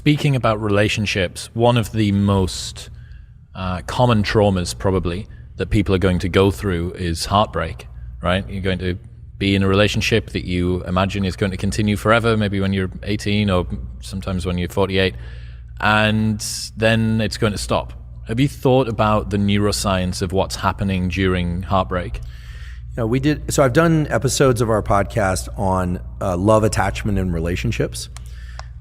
speaking about relationships, one of the most common traumas probably that people are going to go through is heartbreak, right? You're going to be in a relationship that you imagine is going to continue forever, maybe when you're 18 or sometimes when you're 48, and then it's going to stop. Have you thought about the neuroscience of what's happening during heartbreak? We did. So I've done episodes of our podcast on love, attachment, and relationships,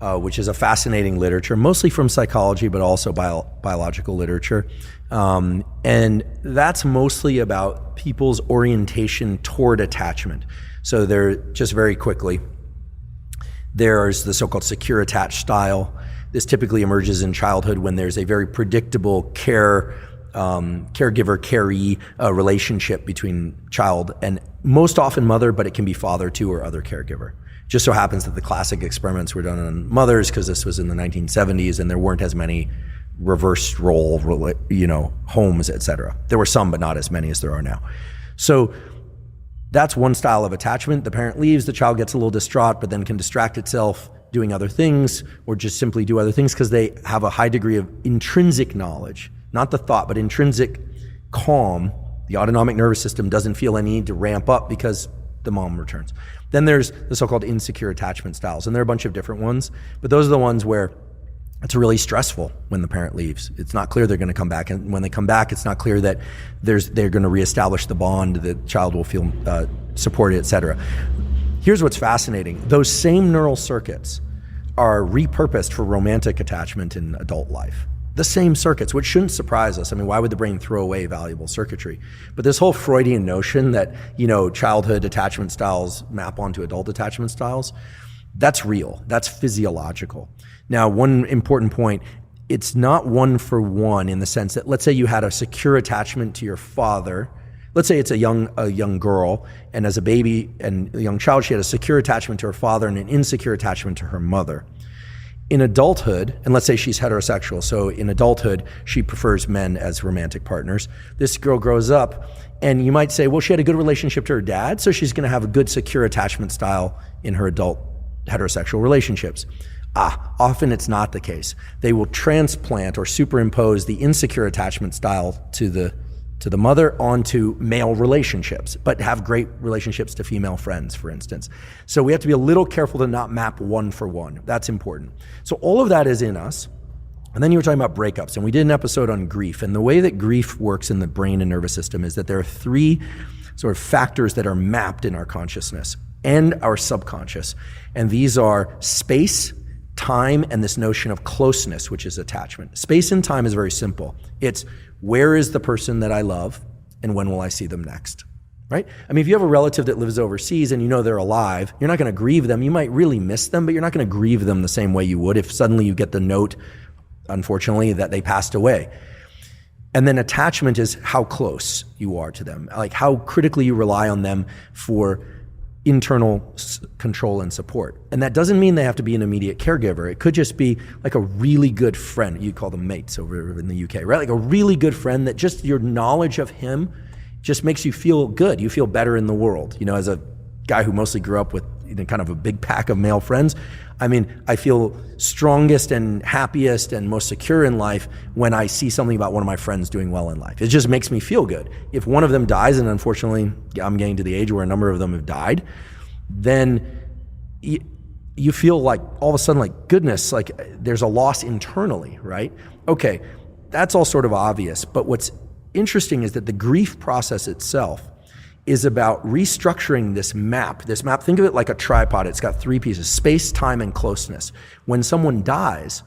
which is a fascinating literature, mostly from psychology, but also biological literature. And that's mostly about people's orientation toward attachment. So there, just very quickly, there's the so-called secure attached style. This typically emerges in childhood when there's a very predictable caregiver-caree relationship between child and most often mother, but it can be father too or other caregiver. Just so happens that the classic experiments were done on mothers because this was in the 1970s and there weren't as many reverse role, homes, etc. There were some, but not as many as there are now. So that's one style of attachment. The parent leaves, the child gets a little distraught, but then can distract itself doing other things or just simply do other things because they have a high degree of intrinsic knowledge, not the thought, but intrinsic calm. The autonomic nervous system doesn't feel any need to ramp up because the mom returns. Then there's the so-called insecure attachment styles, and there are a bunch of different ones, but those are the ones where it's really stressful when the parent leaves. It's not clear they're going to come back, and when they come back, it's not clear that they're going to reestablish the bond, the child will feel supported, etc. Here's what's fascinating. Those same neural circuits are repurposed for romantic attachment in adult life. The same circuits, which shouldn't surprise us. I mean, why would the brain throw away valuable circuitry? But this whole Freudian notion that, childhood attachment styles map onto adult attachment styles, that's real. That's physiological. Now, one important point, it's not one for one in the sense that, let's say you had a secure attachment to your father. Let's say it's a young girl, and as a baby and a young child, she had a secure attachment to her father and an insecure attachment to her mother. In adulthood, and let's say she's heterosexual, so in adulthood, she prefers men as romantic partners. This girl grows up, and you might say, well, she had a good relationship to her dad, so she's going to have a good secure attachment style in her adult heterosexual relationships. Often it's not the case. They will transplant or superimpose the insecure attachment style to the mother onto male relationships, but have great relationships to female friends, for instance. So we have to be a little careful to not map one for one. That's important. So all of that is in us. And then you were talking about breakups, and we did an episode on grief. And the way that grief works in the brain and nervous system is that there are three sort of factors that are mapped in our consciousness and our subconscious. And these are space, time, and this notion of closeness, which is attachment. Space and time is very simple. It's where is the person that I love and when will I see them next, right? I mean, if you have a relative that lives overseas and you know they're alive, you're not going to grieve them. You might really miss them, but you're not going to grieve them the same way you would if suddenly you get the note, unfortunately, that they passed away. And then attachment is how close you are to them, like how critically you rely on them for internal control and support. And that doesn't mean they have to be an immediate caregiver. It could just be like a really good friend. You call them mates over in the UK, right? Like a really good friend that just your knowledge of him just makes you feel good. You feel better in the world. As a guy who mostly grew up with kind of a big pack of male friends, I mean, I feel strongest and happiest and most secure in life when I see something about one of my friends doing well in life. It just makes me feel good. If one of them dies, and unfortunately I'm getting to the age where a number of them have died, then you feel like all of a sudden like, goodness, like there's a loss internally, right? Okay, that's all sort of obvious, but what's interesting is that the grief process itself is about restructuring this map. This map, think of it like a tripod. It's got three pieces: space, time, and closeness. When someone dies,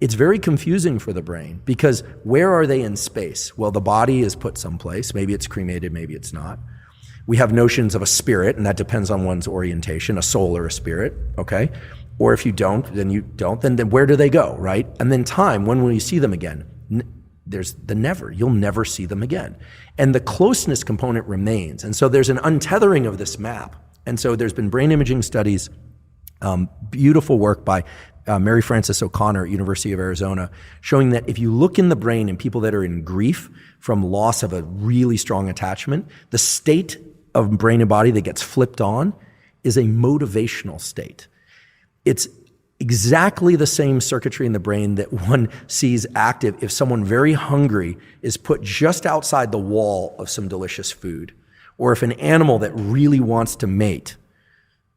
it's very confusing for the brain because where are they in space? Well, the body is put someplace. Maybe it's cremated, maybe it's not. We have notions of a spirit, and that depends on one's orientation, a soul or a spirit, okay? Or if you don't, then you don't. Then where do they go, right? And then time, when will you see them again? There's the never. You'll never see them again. And the closeness component remains. And so there's an untethering of this map. And so there's been brain imaging studies, beautiful work by Mary Frances O'Connor at University of Arizona, showing that if you look in the brain in people that are in grief from loss of a really strong attachment, the state of brain and body that gets flipped on is a motivational state. It's exactly the same circuitry in the brain that one sees active if someone very hungry is put just outside the wall of some delicious food, or if an animal that really wants to mate,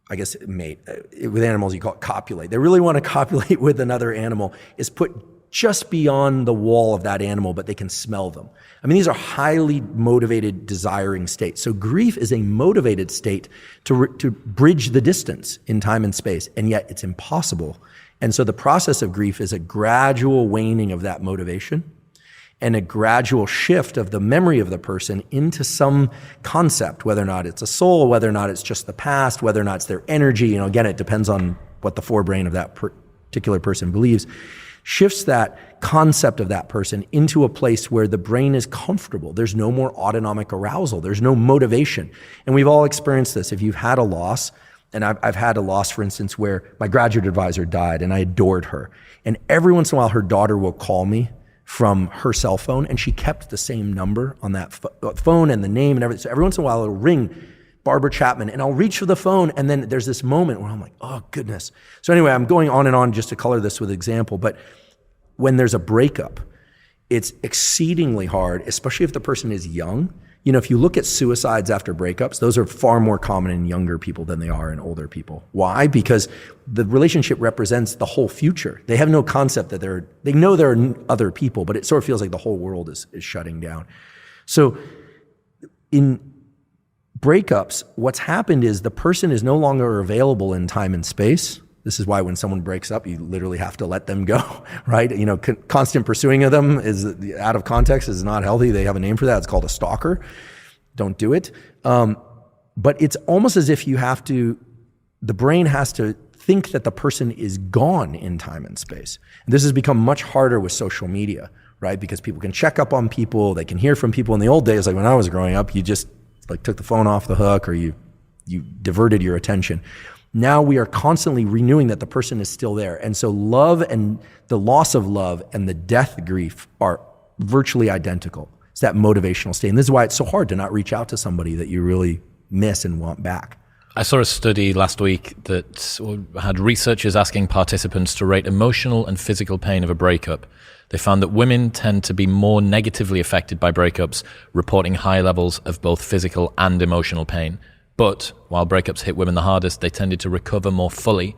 I guess mate, with animals you call it copulate, they really want to copulate with another animal, is put just beyond the wall of that animal, but they can smell them. I mean, these are highly motivated, desiring states. So grief is a motivated state to bridge the distance in time and space, and yet it's impossible. And so the process of grief is a gradual waning of that motivation and a gradual shift of the memory of the person into some concept, whether or not it's a soul, whether or not it's just the past, whether or not it's their energy. You know, again, it depends on what the forebrain of that particular person believes. Shifts that concept of that person into a place where the brain is comfortable. There's no more autonomic arousal. There's no motivation. And we've all experienced this. If you've had a loss, and I've had a loss, for instance, where my graduate advisor died and I adored her. And every once in a while, her daughter will call me from her cell phone, and she kept the same number on that phone and the name and everything. So every once in a while, it'll ring Barbara Chapman, and I'll reach for the phone, and then there's this moment where I'm like, oh, goodness. So anyway, I'm going on and on just to color this with example, but when there's a breakup, it's exceedingly hard, especially if the person is young. You know, if you look at suicides after breakups, those are far more common in younger people than they are in older people. Why? Because the relationship represents the whole future. They have no concept that they know there are other people, but it sort of feels like the whole world is shutting down. So in breakups, what's happened is the person is no longer available in time and space. This is why when someone breaks up, you literally have to let them go, right? You know, constant pursuing of them is out of context, is not healthy. They have a name for that. It's called a stalker. Don't do it. But it's almost as if the brain has to think that the person is gone in time and space. And this has become much harder with social media, right? Because people can check up on people, they can hear from people. In the old days, like when I was growing up, you just like took the phone off the hook, or you diverted your attention. Now we are constantly renewing that the person is still there. And so love and the loss of love and the death grief are virtually identical. It's that motivational state. And this is why it's so hard to not reach out to somebody that you really miss and want back. I saw a study last week that had researchers asking participants to rate emotional and physical pain of a breakup. They found that women tend to be more negatively affected by breakups, reporting high levels of both physical and emotional pain. But while breakups hit women the hardest, they tended to recover more fully.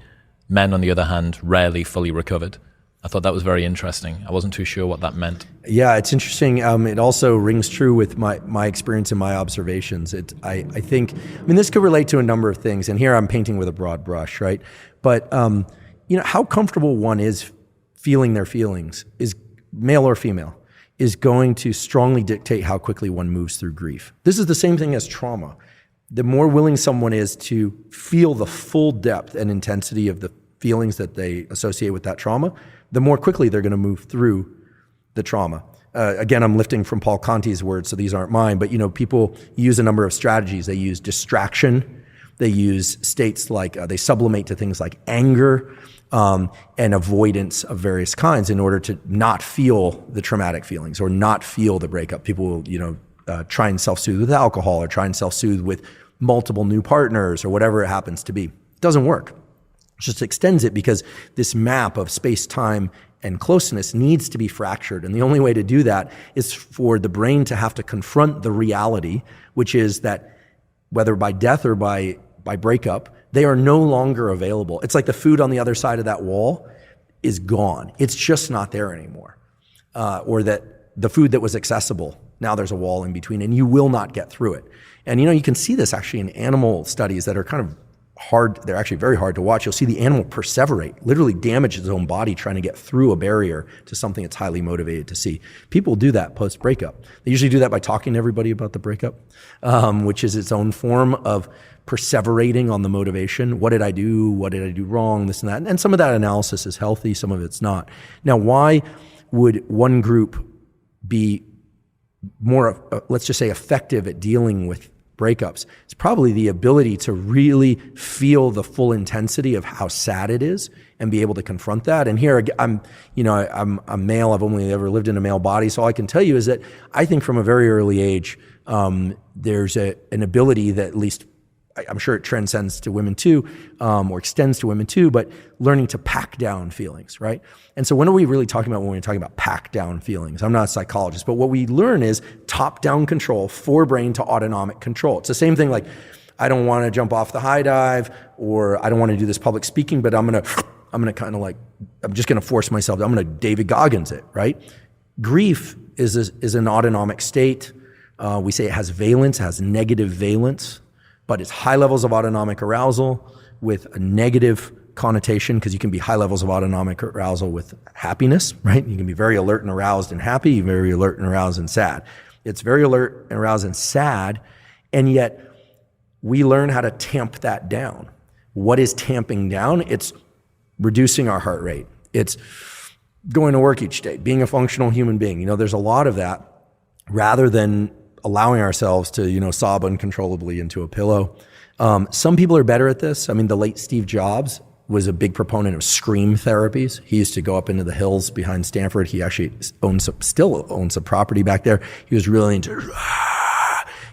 Men, on the other hand, rarely fully recovered. I thought that was very interesting. I wasn't too sure what that meant. Yeah, it's interesting. It also rings true with my experience and my observations. I think this could relate to a number of things, and here I'm painting with a broad brush, right? But how comfortable one is feeling their feelings, is male or female, is going to strongly dictate how quickly one moves through grief. This is the same thing as trauma. The more willing someone is to feel the full depth and intensity of the feelings that they associate with that trauma, the more quickly they're going to move through the trauma. Again, I'm lifting from Paul Conti's words, so these aren't mine, but people use a number of strategies. They use distraction. They use states like, they sublimate to things like anger and avoidance of various kinds in order to not feel the traumatic feelings or not feel the breakup. People will, try and self-soothe with alcohol, or try and self-soothe with multiple new partners, or whatever it happens to be. It doesn't work. It just extends it, because this map of space, time, and closeness needs to be fractured. And the only way to do that is for the brain to have to confront the reality, which is that whether by death or by breakup, they are no longer available. It's like the food on the other side of that wall is gone. It's just not there anymore. Or that the food that was accessible, now there's a wall in between, and you will not get through it. And you can see this actually in animal studies that are kind of hard. They're actually very hard to watch. You'll see the animal perseverate, literally damage its own body trying to get through a barrier to something it's highly motivated to see. People do that post-breakup. They usually do that by talking to everybody about the breakup, which is its own form of perseverating on the motivation. What did I do? What did I do wrong? This and that. And some of that analysis is healthy, some of it's not. Now, why would one group be more, let's just say, effective at dealing with breakups? It's probably the ability to really feel the full intensity of how sad it is and be able to confront that. And here I'm a male. I've only ever lived in a male body. So all I can tell you is that I think from a very early age, there's an ability that at least I'm sure it transcends to women too, or extends to women too, but learning to pack down feelings, right? And so what are we really talking about when we're talking about pack down feelings? I'm not a psychologist, but what we learn is top-down control, forebrain to autonomic control. It's the same thing like, I don't want to jump off the high dive, or I don't want to do this public speaking, but I'm going to kind of like, I'm just going to force myself. I'm going to David Goggins it, right? Grief is an autonomic state. We say it has valence, it has negative valence, but it's high levels of autonomic arousal with a negative connotation, because you can be high levels of autonomic arousal with happiness, right? You can be very alert and aroused and happy, very alert and aroused and sad. It's very alert and aroused and sad, and yet we learn how to tamp that down. What is tamping down? It's reducing our heart rate. It's going to work each day, being a functional human being. You know, there's a lot of that, rather than allowing ourselves to, you know, sob uncontrollably into a pillow. Some people are better at this. I mean, the late Steve Jobs was a big proponent of scream therapies. He used to go up into the hills behind Stanford. He actually still owns a property back there. He was really into,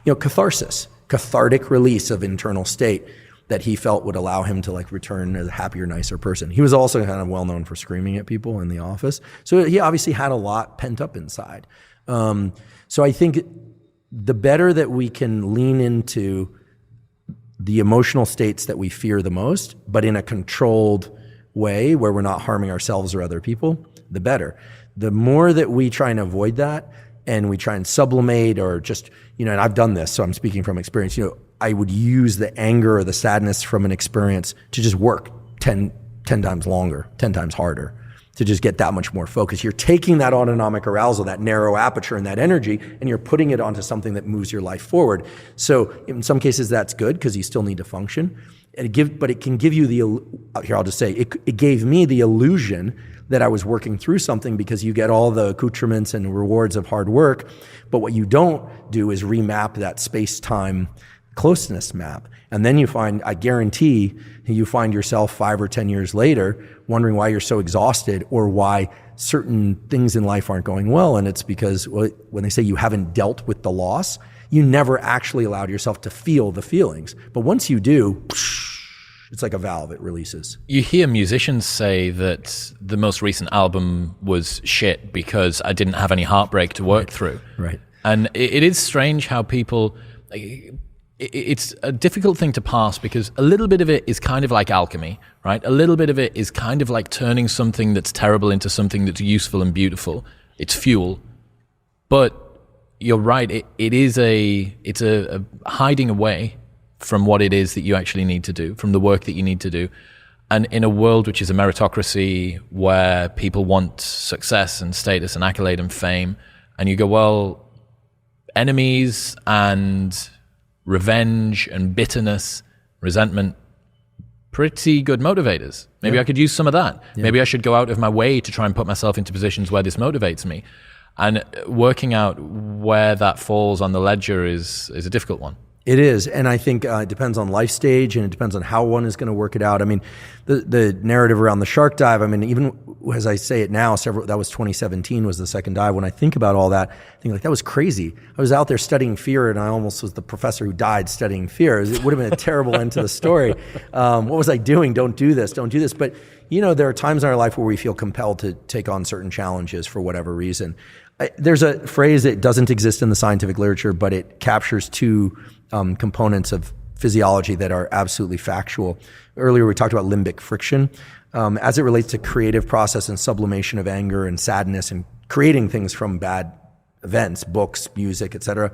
catharsis, cathartic release of internal state that he felt would allow him to like return as a happier, nicer person. He was also kind of well known for screaming at people in the office. So he obviously had a lot pent up inside. So I think the better that we can lean into the emotional states that we fear the most, but in a controlled way where we're not harming ourselves or other people, the better. The more that we try and avoid that, and we try and sublimate, or just, and I've done this, so I'm speaking from experience, I would use the anger or the sadness from an experience to just work 10 times longer, 10 times harder, to just get that much more focus. You're taking that autonomic arousal, that narrow aperture and that energy, and you're putting it onto something that moves your life forward. So in some cases that's good, because you still need to function. But it can give you I'll just say, it gave me the illusion that I was working through something, because you get all the accoutrements and rewards of hard work. But what you don't do is remap that space-time closeness map. And then I guarantee you find yourself 5 or 10 years later wondering why you're so exhausted, or why certain things in life aren't going well. And it's because, when they say you haven't dealt with the loss, you never actually allowed yourself to feel the feelings. But once you do, it's like a valve, it releases. You hear musicians say that the most recent album was shit because I didn't have any heartbreak to work through. Right. And it is strange how people... It's a difficult thing to pass, because a little bit of it is kind of like alchemy, right? A little bit of it is kind of like turning something that's terrible into something that's useful and beautiful. It's fuel. But you're right, it's a hiding away from what it is that you actually need to do, from the work that you need to do. And in a world which is a meritocracy, where people want success and status and accolade and fame, and you go, well, enemies and revenge and bitterness, resentment, pretty good motivators. Maybe I could use some of that. Yeah. Maybe I should go out of my way to try and put myself into positions where this motivates me. And working out where that falls on the ledger is a difficult one. It is, and I think it depends on life stage, and it depends on how one is going to work it out. I mean, the narrative around the shark dive, I mean, even as I say it now, that was 2017 was the second dive. When I think about all that, I think like, that was crazy. I was out there studying fear, and I almost was the professor who died studying fear. It would have been a terrible end to the story. What was I doing? Don't do this. But, there are times in our life where we feel compelled to take on certain challenges for whatever reason. There's a phrase that doesn't exist in the scientific literature, but it captures two components of physiology that are absolutely factual. Earlier, we talked about limbic friction. As it relates to creative process and sublimation of anger and sadness and creating things from bad events, books, music, etc.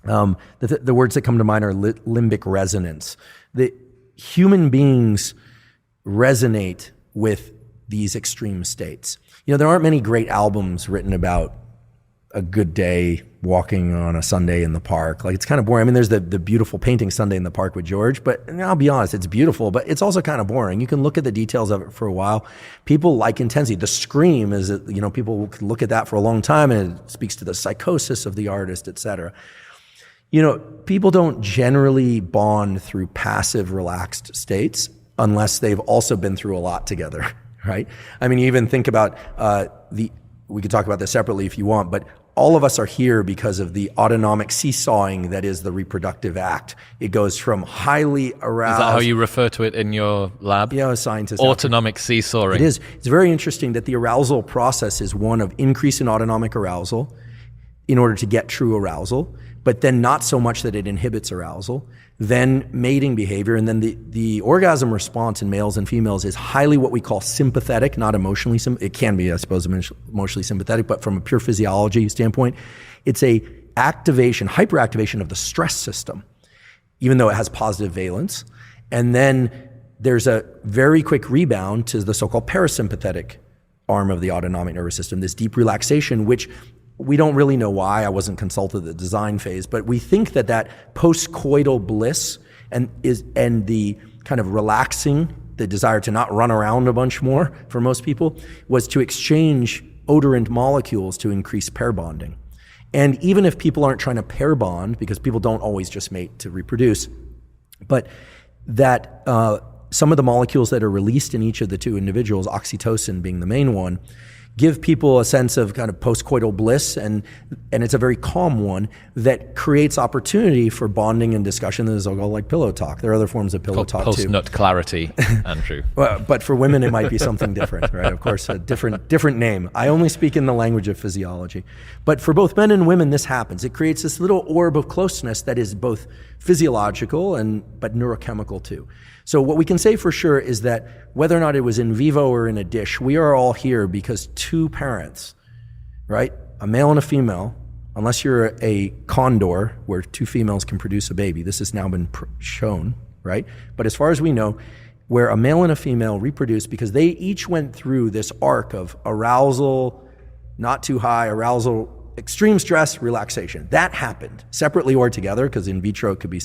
The words that come to mind are limbic resonance. The human beings resonate with these extreme states. There aren't many great albums written about a good day walking on a Sunday in the park. Like, it's kind of boring. I mean, there's the beautiful painting Sunday in the Park with George, but I'll be honest, it's beautiful, but it's also kind of boring. You can look at the details of it for a while. People like intensity. The Scream is, people can look at that for a long time, and it speaks to the psychosis of the artist, etc. People don't generally bond through passive, relaxed states unless they've also been through a lot together, right? I mean, you even think about we could talk about this separately if you want, but all of us are here because of the autonomic seesawing that is the reproductive act. It goes from highly aroused. Is that how you refer to it in your lab? Yeah, scientists. Autonomic seesawing. It is. It's very interesting that the arousal process is one of increase in autonomic arousal in order to get true arousal, but then not so much that it inhibits arousal, then mating behavior, and then the orgasm response in males and females is highly what we call sympathetic, not emotionally. It can be, I suppose, emotionally sympathetic, but from a pure physiology standpoint, it's a activation, hyperactivation of the stress system, even though it has positive valence. And then there's a very quick rebound to the so-called parasympathetic arm of the autonomic nervous system, this deep relaxation, which we don't really know why. I wasn't consulted at the design phase, but we think that post-coital bliss and the kind of relaxing, the desire to not run around a bunch more for most people, was to exchange odorant molecules to increase pair bonding. And even if people aren't trying to pair bond, because people don't always just mate to reproduce, but that some of the molecules that are released in each of the two individuals, oxytocin being the main one, give people a sense of kind of post-coital bliss, and it's a very calm one that creates opportunity for bonding and discussion. There's all like pillow talk. There are other forms of pillow talk too. Post-nut clarity, Andrew. Well, but for women, it might be something different, right? Of course, a different name. I only speak in the language of physiology. But for both men and women, this happens. It creates this little orb of closeness that is both physiological but neurochemical too. So what we can say for sure is that whether or not it was in vivo or in a dish, we are all here because two parents, right? A male and a female, unless you're a condor where two females can produce a baby. This has now been shown, right? But as far as we know, where a male and a female reproduce because they each went through this arc of arousal, not too high, arousal, extreme stress, relaxation. That happened separately or together, because in vitro it could be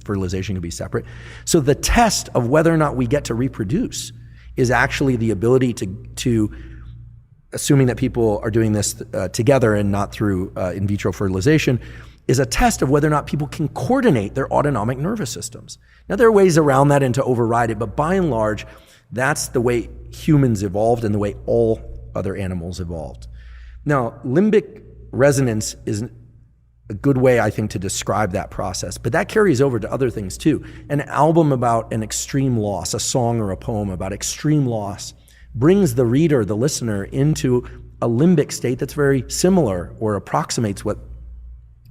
fertilization could be separate. So the test of whether or not we get to reproduce is actually the ability to assuming that people are doing this together and not through in vitro fertilization, is a test of whether or not people can coordinate their autonomic nervous systems. Now there are ways around that and to override it, but by and large, that's the way humans evolved and the way all other animals evolved. Now, limbic resonance is a good way, I think, to describe that process, but that carries over to other things too. An album about an extreme loss, a song or a poem about extreme loss, brings the reader, the listener, into a limbic state that's very similar or approximates what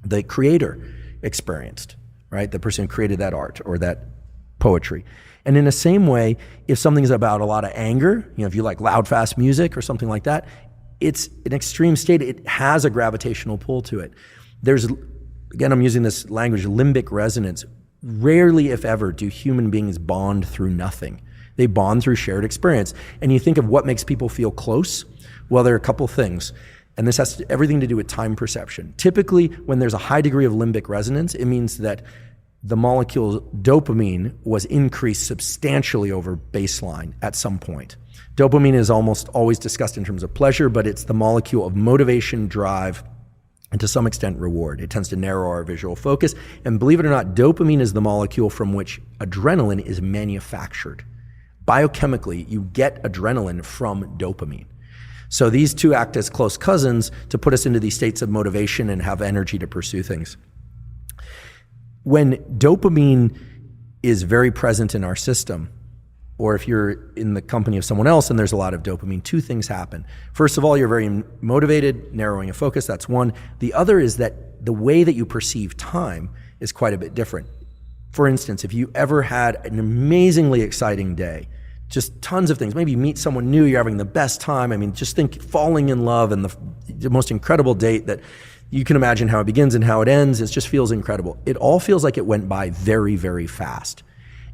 the creator experienced, right? The person who created that art or that poetry. And in the same way, if something's about a lot of anger, if you like loud, fast music or something like that, it's an extreme state. It has a gravitational pull to it. There's, again, I'm using this language, limbic resonance. Rarely, if ever, do human beings bond through nothing. They bond through shared experience. And you think of what makes people feel close? Well, there are a couple things. And this has everything to do with time perception. Typically, when there's a high degree of limbic resonance, it means that the molecule dopamine was increased substantially over baseline at some point. Dopamine is almost always discussed in terms of pleasure, but it's the molecule of motivation, drive, and to some extent reward. It tends to narrow our visual focus. And believe it or not, dopamine is the molecule from which adrenaline is manufactured. Biochemically, you get adrenaline from dopamine. So these two act as close cousins to put us into these states of motivation and have energy to pursue things. When dopamine is very present in our system, or if you're in the company of someone else and there's a lot of dopamine, two things happen. First of all, you're very motivated, narrowing a focus, that's one. The other is that the way that you perceive time is quite a bit different. For instance, if you ever had an amazingly exciting day, just tons of things, maybe you meet someone new, you're having the best time. I mean, just think falling in love and the most incredible date that you can imagine how it begins and how it ends. It just feels incredible. It all feels like it went by very, very fast.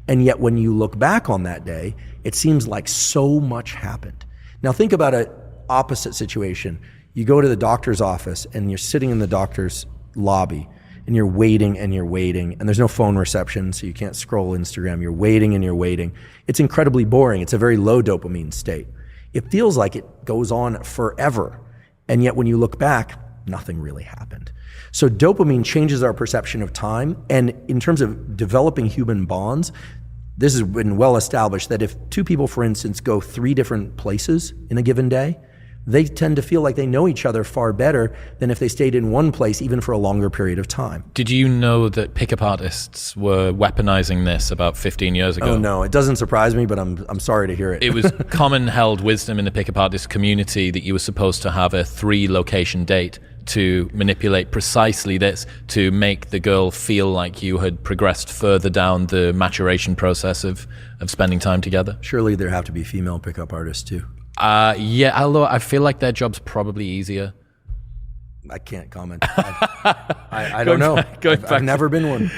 And yet when you look back on that day, it seems like so much happened. Now think about an opposite situation. You go to the doctor's office and you're sitting in the doctor's lobby and you're waiting and there's no phone reception, so you can't scroll Instagram. You're waiting and you're waiting. It's incredibly boring. It's a very low dopamine state. It feels like it goes on forever. And yet when you look back, nothing really happened. So dopamine changes our perception of time. And in terms of developing human bonds, this has been well established that if two people, for instance, go 3 different places in a given day, they tend to feel like they know each other far better than if they stayed in one place even for a longer period of time. Did you know that pickup artists were weaponizing this about 15 years ago? Oh no, it doesn't surprise me, but I'm sorry to hear it. It was common held wisdom in the pickup artist community that you were supposed to have a 3-location date to manipulate precisely this, to make the girl feel like you had progressed further down the maturation process of spending time together. Surely there have to be female pickup artists too. Yeah, although I feel like their job's probably easier. I can't comment. I don't know. I've never been one.